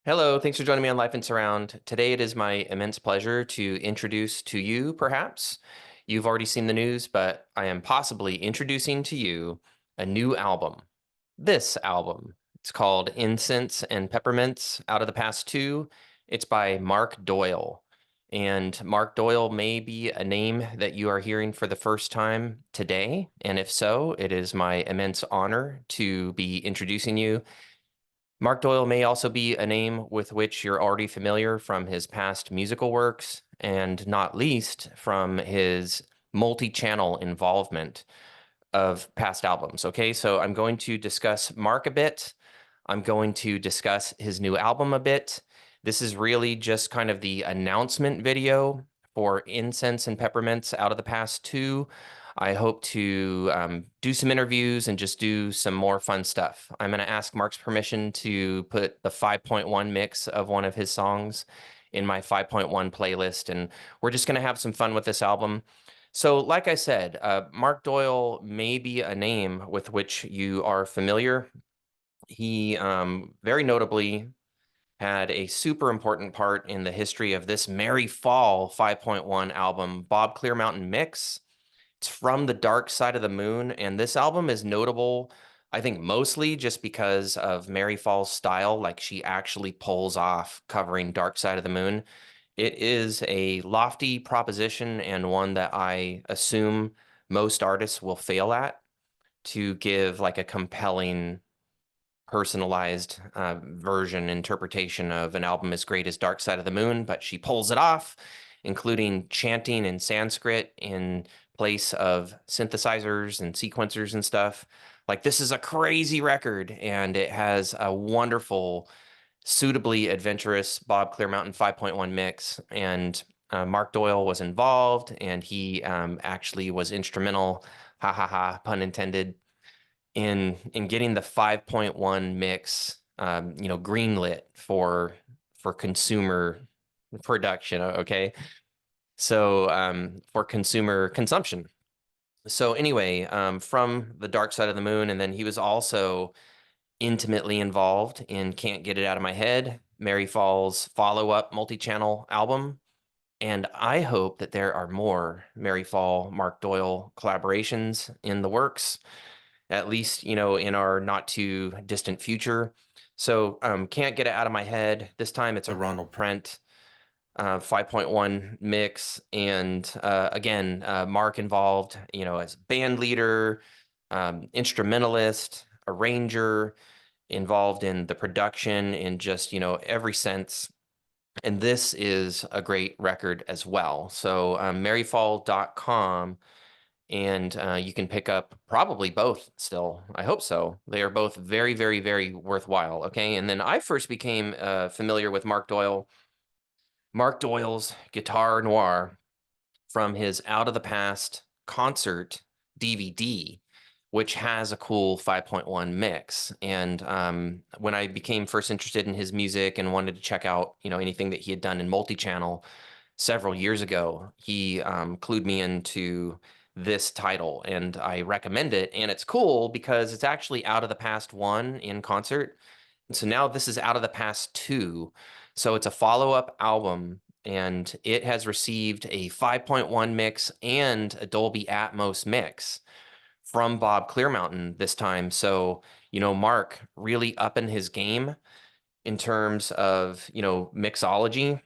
Hello, thanks for joining me on Life and Surround. Today it is my immense pleasure to introduce to you, perhaps. You've already seen the news, but I am possibly introducing to you a new album. This album. It's called Incense and Peppermints Out of the Past 2. It's by Mark Doyle. And Mark Doyle may be a name that you are hearing for the first time today. And if so, it is my immense honor to be introducing you. Mark Doyle may also be a name with which you're already familiar from his past musical works, and not least from his multi-channel involvement of past albums. Okay, so I'm going to discuss Mark a bit. I'm going to discuss his new album a bit. This is really just kind of the announcement video for Incense and Peppermints Out of the Past 2. I hope to do some interviews and just do some more fun stuff. I'm going to ask Mark's permission to put the 5.1 mix of one of his songs in my 5.1 playlist, and we're just going to have some fun with this album. So, like I said, Mark Doyle may be a name with which you are familiar. He very notably had a super important part in the history of this Merry Fall 5.1 album, Bob Clearmountain Mix. It's from the Dark Side of the Moon, and this album is notable, I think, mostly just because of Mary Fall's style. Like, she actually pulls off covering Dark Side of the Moon. It is a lofty proposition and one that I assume most artists will fail at, to give like a compelling personalized version interpretation of an album as great as Dark Side of the Moon, but she pulls it off, including chanting in Sanskrit in place of synthesizers and sequencers and stuff. Like, this is a crazy record, and it has a wonderful, suitably adventurous Bob Clearmountain 5.1 mix. And Mark Doyle was involved, and he actually was instrumental, ha ha ha, pun intended, in getting the 5.1 mix, greenlit for consumer production. Okay, so for consumer consumption. So anyway, from the Dark Side of the Moon, and then he was also intimately involved in Can't Get It Out of My Head, Mary Fall's follow-up multi-channel album. And I hope that there are more Mary Fall, Mark Doyle collaborations in the works, at least, in our not too distant future. So Can't Get It Out of My Head. This time it's a Ronald Prent 5.1 mix. And again, Mark involved, as band leader, instrumentalist, arranger, involved in the production in just, every sense. And this is a great record as well. So maryfall.com, and you can pick up probably both still. I hope so. They are both very, very, very worthwhile. Okay. And then I first became familiar with Mark Doyle's Guitar Noir from his Out of the Past concert DVD, which has a cool 5.1 mix. And when I became first interested in his music and wanted to check out, anything that he had done in multi-channel several years ago, he clued me into this title, and I recommend it. And it's cool because it's actually Out of the Past 1 in concert. And so now this is Out of the Past 2. So it's a follow-up album, and it has received a 5.1 mix and a Dolby Atmos mix from Bob Clearmountain this time. So, Mark really upping his game in terms of, mixology,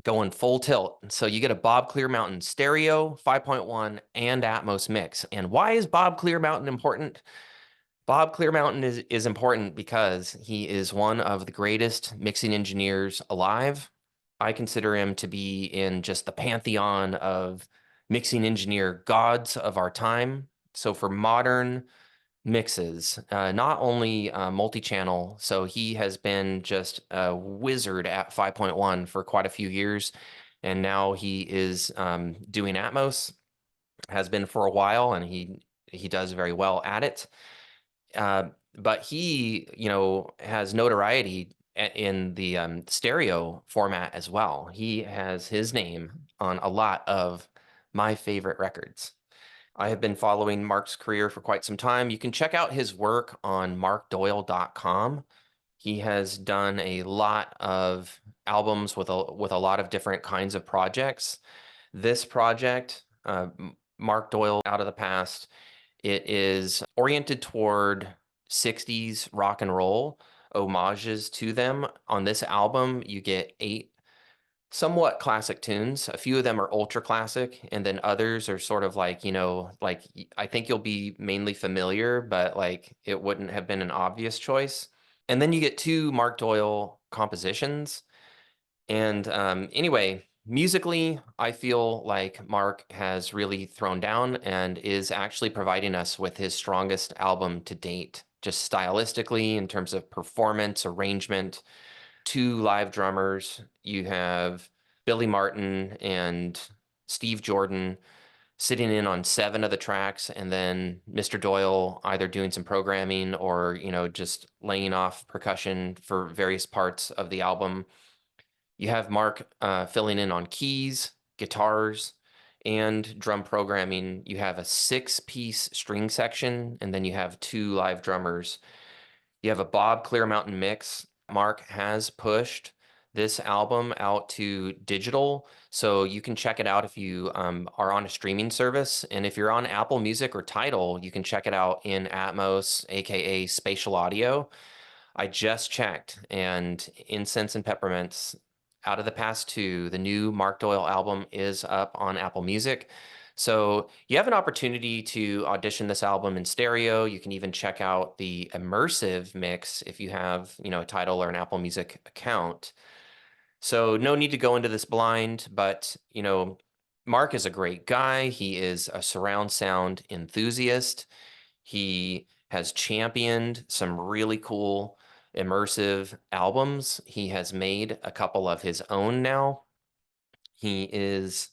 going full tilt. So you get a Bob Clearmountain stereo, 5.1, and Atmos mix. And why is Bob Clearmountain important? Bob Clearmountain is important because he is one of the greatest mixing engineers alive. I consider him to be in just the pantheon of mixing engineer gods of our time. So for modern mixes, not only multi-channel, so he has been just a wizard at 5.1 for quite a few years, and now he is doing Atmos, has been for a while, and he does very well at it. But he, has notoriety in the stereo format as well. He has his name on a lot of my favorite records. I have been following Mark's career for quite some time. You can check out his work on markdoyle.com. He has done a lot of albums with a lot of different kinds of projects. This project, Mark Doyle Out of the Past, it is oriented toward 60s rock and roll homages to them. On this album, you get 8 somewhat classic tunes. A few of them are ultra classic, and then others are sort of like, like I think you'll be mainly familiar, but like it wouldn't have been an obvious choice. And then you get 2 Mark Doyle compositions. And anyway, musically, I feel like Mark has really thrown down and is actually providing us with his strongest album to date, just stylistically, in terms of performance, arrangement. 2 live drummers. You have Billy Martin and Steve Jordan sitting in on 7 of the tracks, and then Mr. Doyle either doing some programming or, just laying off percussion for various parts of the album. You have Mark filling in on keys, guitars, and drum programming. You have a 6-piece string section, and then you have 2 live drummers. You have a Bob Clearmountain mix. Mark has pushed this album out to digital, so you can check it out if you are on a streaming service. And if you're on Apple Music or Tidal, you can check it out in Atmos, aka spatial audio. I just checked, and Incense and Peppermints, Out of the Past 2, the new Mark Doyle album, is up on Apple Music. So you have an opportunity to audition this album in stereo. You can even check out the immersive mix if you have, a Tidal or an Apple Music account. So no need to go into this blind, but, Mark is a great guy. He is a surround sound enthusiast. He has championed some really cool immersive albums. He has made a couple of his own now. He is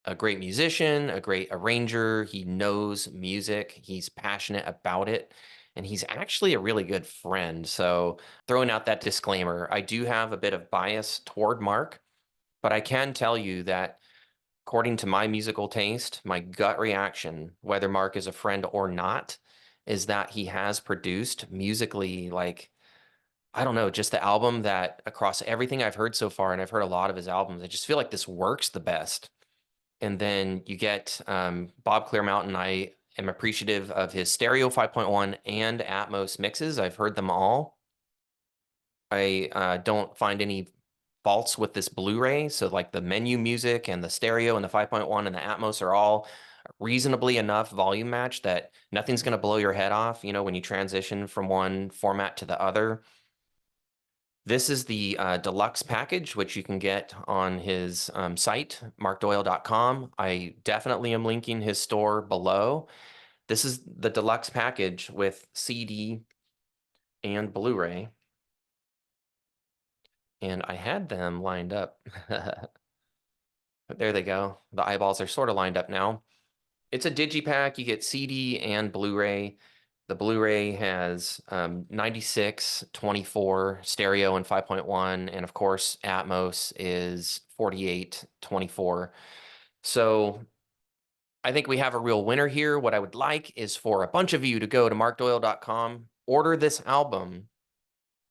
a great musician, a great arranger. He knows music. He's passionate about it. And he's actually a really good friend. So, throwing out that disclaimer, I do have a bit of bias toward Mark, but I can tell you that according to my musical taste, my gut reaction, whether Mark is a friend or not, is that he has produced musically, like, I don't know, just the album that across everything I've heard so far, and I've heard a lot of his albums, I just feel like this works the best. And then you get Bob Clearmountain. I am appreciative of his stereo 5.1 and Atmos mixes. I've heard them all. I don't find any faults with this Blu-ray. So like the menu music and the stereo and the 5.1 and the Atmos are all reasonably enough volume match that nothing's going to blow your head off, when you transition from one format to the other. This is the deluxe package, which you can get on his site, markdoyle.com. I definitely am linking his store below. This is the deluxe package with CD and Blu-ray. And I had them lined up. But there they go. The eyeballs are sort of lined up now. It's a digipack. You get CD and Blu-ray. The Blu-ray has 96, 24, stereo and 5.1, and of course Atmos is 48, 24. So I think we have a real winner here. What I would like is for a bunch of you to go to markdoyle.com, order this album,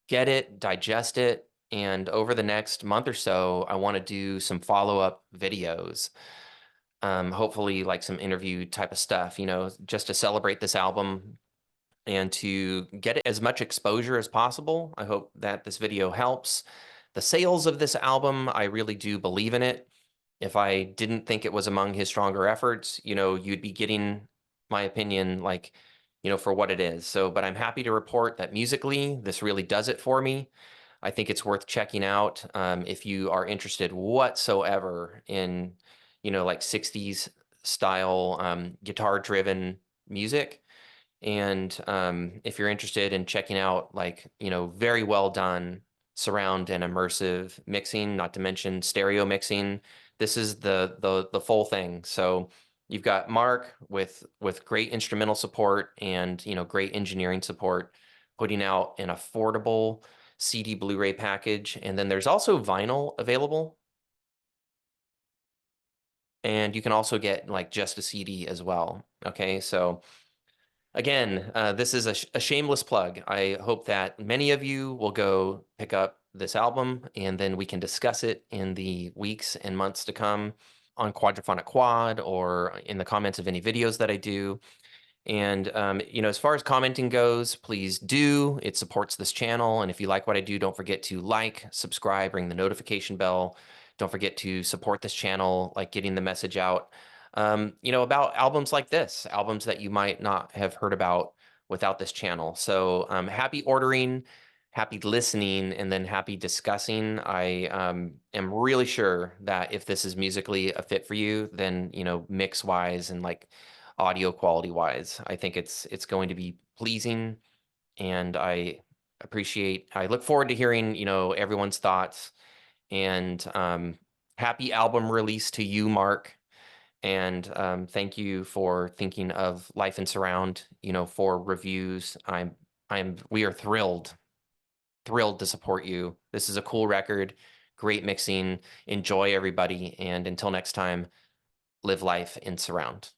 get it, digest it, and over the next month or so, I want to do some follow-up videos. Hopefully like some interview type of stuff, just to celebrate this album and to get it as much exposure as possible. I hope that this video helps. The sales of this album, I really do believe in it. If I didn't think it was among his stronger efforts, you'd be getting my opinion, like, for what it is. So, but I'm happy to report that musically, this really does it for me. I think it's worth checking out if you are interested whatsoever in, like 60s style guitar-driven music. And if you're interested in checking out like, very well done surround and immersive mixing, not to mention stereo mixing, this is the full thing. So you've got Mark with great instrumental support and, great engineering support, putting out an affordable CD Blu-ray package. And then there's also vinyl available. And you can also get like just a CD as well. Okay, so Again, this is a shameless plug. I hope that many of you will go pick up this album, and then we can discuss it in the weeks and months to come on Quadraphonic Quad or in the comments of any videos that I do. And, as far as commenting goes, please do. It supports this channel. And if you like what I do, don't forget to like, subscribe, ring the notification bell. Don't forget to support this channel, like getting the message out, about albums like this, albums that you might not have heard about without this channel. So happy ordering, happy listening, and then happy discussing. I am really sure that if this is musically a fit for you, then, mix wise and like audio quality wise, I think it's going to be pleasing, and I look forward to hearing, everyone's thoughts, and happy album release to you, Mark. And thank you for thinking of Life and Surround, for reviews. We are thrilled to support you. This is a cool record, great mixing. Enjoy, everybody, and until next time, live life in surround.